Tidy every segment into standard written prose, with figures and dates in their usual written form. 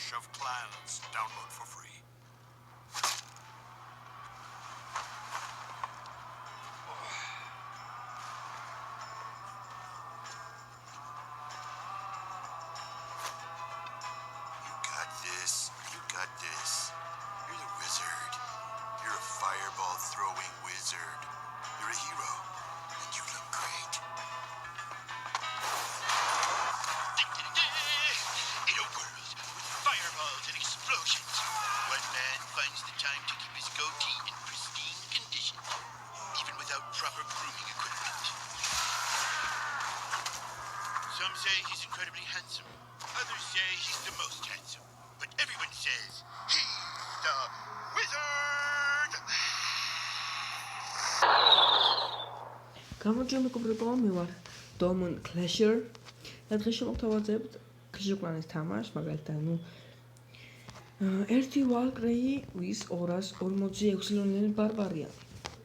Clash of Clans. Download for free. You got this. You're the wizard. You're a fireball throwing wizard. You're a hero. And you look great. In a world with fireballs and explosions, one man finds the time to keep his goatee in pristine condition, even without proper grooming equipment. Some say he's incredibly handsome. Others say he's the most handsome. But everyone says he's the wizard! გამარჯობა მეგობრებო, მე ვარ Domon Clasher. და დღეს შევთავაზებთ Clash of Clans თამაშს, მაგალითად, ერთი Valkyrie ვის 246 ლონიანი ბარბარია.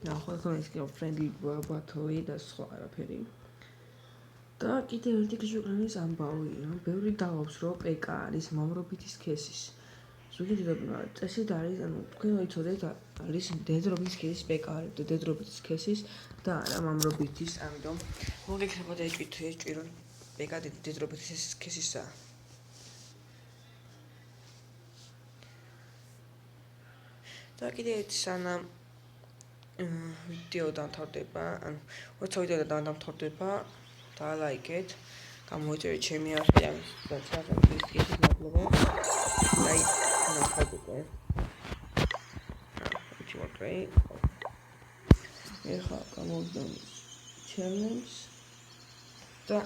ნახოთ ეს კი friendly battle და სხვა არაფერი. და კიდევ ერთი Clash of Clans ამბავია, ბევრი დაღობს, რომ PK არის მომრობითი სქესის. ზოგადად წესით არის, თქვენ ვიცოდეთ, არის დედრობის სქესის PK არის, დედრობის სქესის და არა მომრობითის, ამიტომ მოგეკრებოდა ეჭვით ეს ჭირო PK დედრობის სქესისა. და კიდევ ერთი სანამ ვიდეო დამთავრდება, როცა ვიდეო დამთავრდება, დალაიქეთ, გამოიწერეთ ჩემი არხი ამის და ჩატარეთ ის მადლობა. აი, ნახოთ უკვე. Which one great? ეხლა გამოვიდა challenge და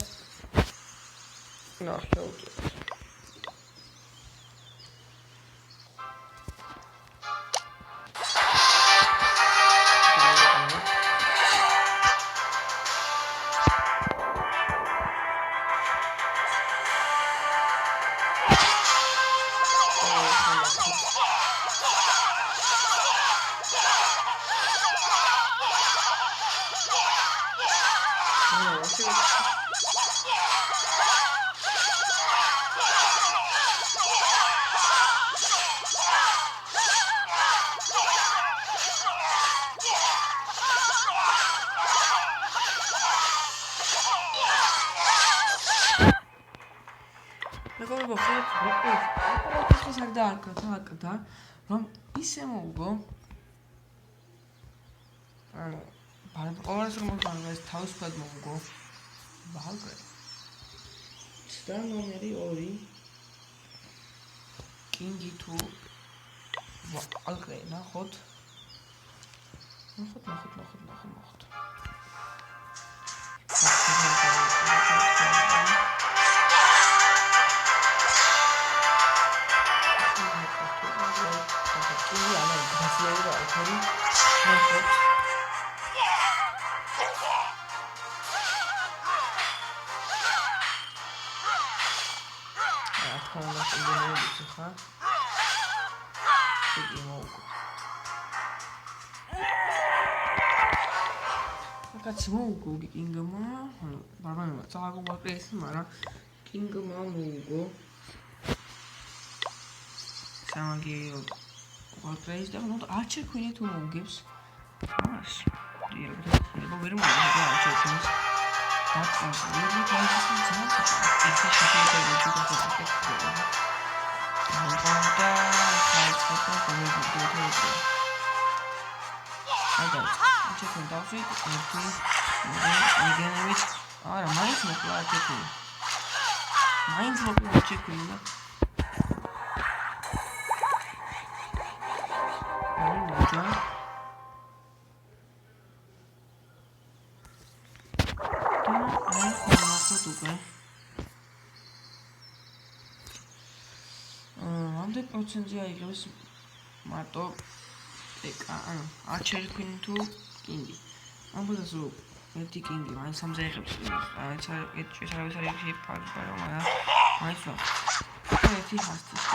ნახოთ. მეგობრებო, ეს არ დაარკვევთ, რომ ისე მოვგო. ანუ ყოველს რომ ეს თავისუფლად მოვგო. Valkyrie. და ნომერი 2. Kingi თუ Valkyrie, ნახოთ. კაცი მოუგო კინგმა, ანუ ბარბარმა წააგო ეს, მაგრამ კინგმა მოუგო. სამაგირო Valkyrie და ნუ არჩერ ქვინი თუ მოუგებს. მაშ. დიახ, ვერ მოუგებ არჩერ ქვინს. დაწონს, იგი გაიცნობს ძმას. ეს შეიძლება იყოს. და ჩეკინ დავშვით, მიგენებით, არა, მაინც მოკლა ჩეკინი. მაინც მოკლა ჩეკინი და აი მოჯა. და აი ხომახოთ უკვე. ამდენ პროცენტია იღებს მარტო PK, ანუ არჩერი ქვინი თუ კინგი. ამბობს რომ ერთი კინგი მაინც სამზეღებს. აი შეიძლება არ არის პარპარა, მაგრამ მაინც ერთი ჰასტის.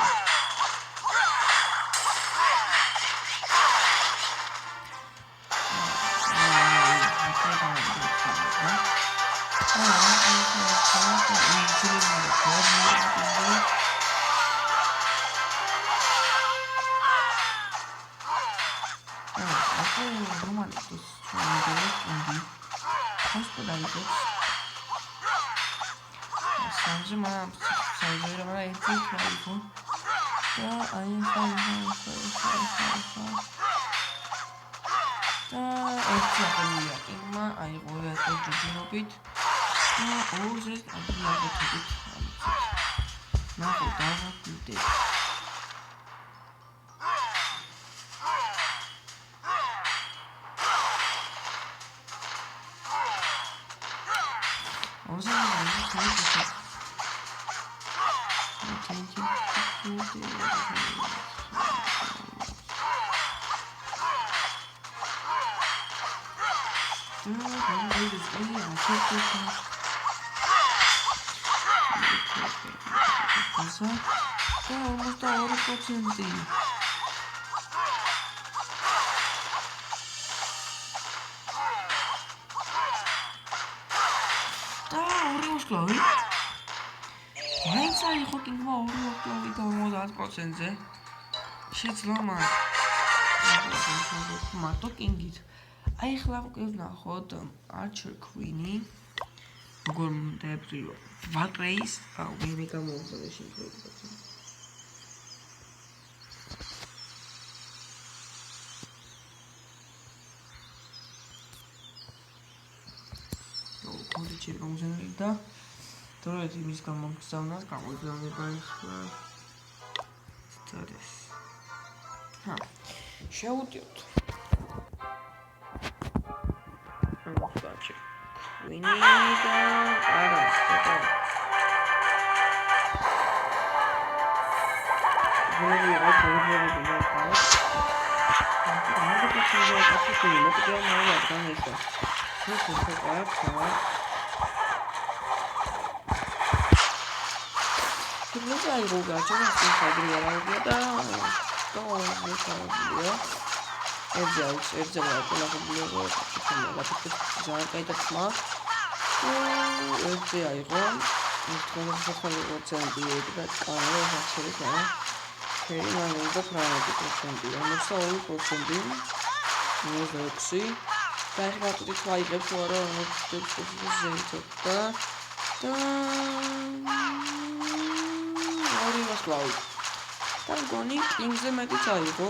ახლა რომანტიკის ჩვენამდე ხოსტა დაიწყებს. სამზე ერთი ქაიფო. და აი და ერთი აპელია კინგმა აიღო ერთი ჯიჯინობით და ორზე აპელიაგეთებით ნახო დავაკვირდეთ. almost 2%. და ორი ვაშკლავი. მაინც აიღო კინგმა ორი ვაშკლავი და 50%-ზე. შეძლო მარტო კინგით. აი ხლა ვნახოთ Archer Queen-ი. როგორ დაებრძვილო Valkyries, მე გამოვხდა შემთხვევაში. კონდიჩი გამოსენილი და თორედ იმის გამოგზავნას გამოიძავნება ახლა წადეს. შევუდიოთ. Archer Queen-ი და არას და აი როგორ ჩაგვიწყდა გადრიალია და ეძა ყველაფერია ძალიან კაი ხმა ეძა აიღო ეს კონცენტი და კანალა შეჩერეთ რა ფერი მან და ფრანები პროცენტი 52% 6 და ახლა ვიტყვი თუ აიღებს თუ არა 50% და ორი ვასკლავი და გონი კინგზე მეტიც აიღო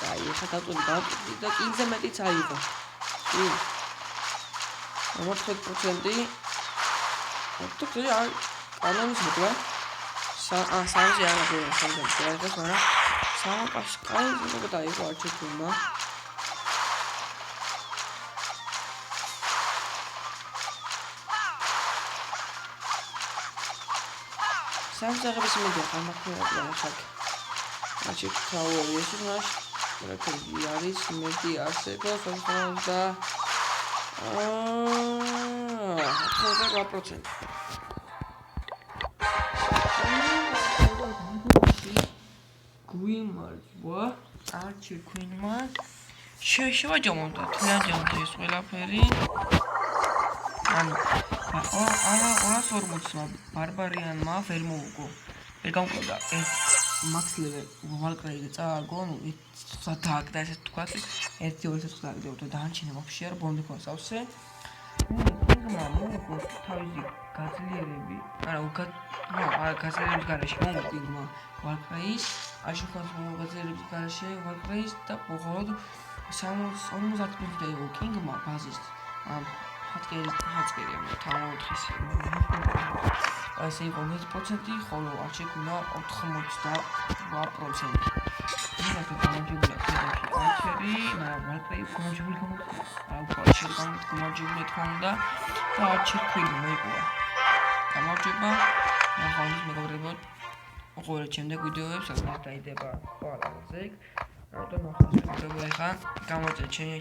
და ახლა დავტოვდი და კინგზე მეტიც აიღო 50% თქო არ კანონის მოკლა სამზე არა სამზე არის მაგრამ სამპასკალი ზოგადად დაიღო Archer Queen-მა სამზაღების მიდია ხამახმერად ახლა Archer Tower ის მას რეკორდი არის მეტი არსებობს და 80%. გვიმარჯვა Archer Queen-მა შევაჯამოთ თლიანჯამოთ ეს ყველაფერი ანუ 240-მა ბარბარიანმა ვერ მოუგო ვერ გამკლდა ეს max level Valkyrie წააგო ნუ სადაგდა ესე თქვა 1-2 წაგდეო და დაანჩინე ვაფშე არ ბონდი კონსავსე კინგმა თავისი გაძლიერები არა გაძლიერების გარეშე კინგმა Valkyries აშუქოს მოგვაძლიერების გარეშე Valkyries და უღოდ 50% დაიღო კინგმა ბაზის ჰატკერი თავოთხისი ესე იყო 100% ხოლო Archer Queen-მა 88%. იმას გამარჯვებულია Archer-ი, Valkyrie გამარჯვებული გამარჯვებული თქონდა და Archer Queen-ი მოიპოვა. გამარჯვება. ახლა მეგობრებო, ყოველ შემდეგ ვიდეოებს ასე დაიდება ყველაზე. რატომ ახლა ახლა გამოწე ჩემი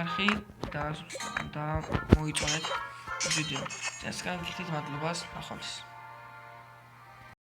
არხი და მოიწონეთ ვიდეო. ეს კანკით მადლობას ახალს.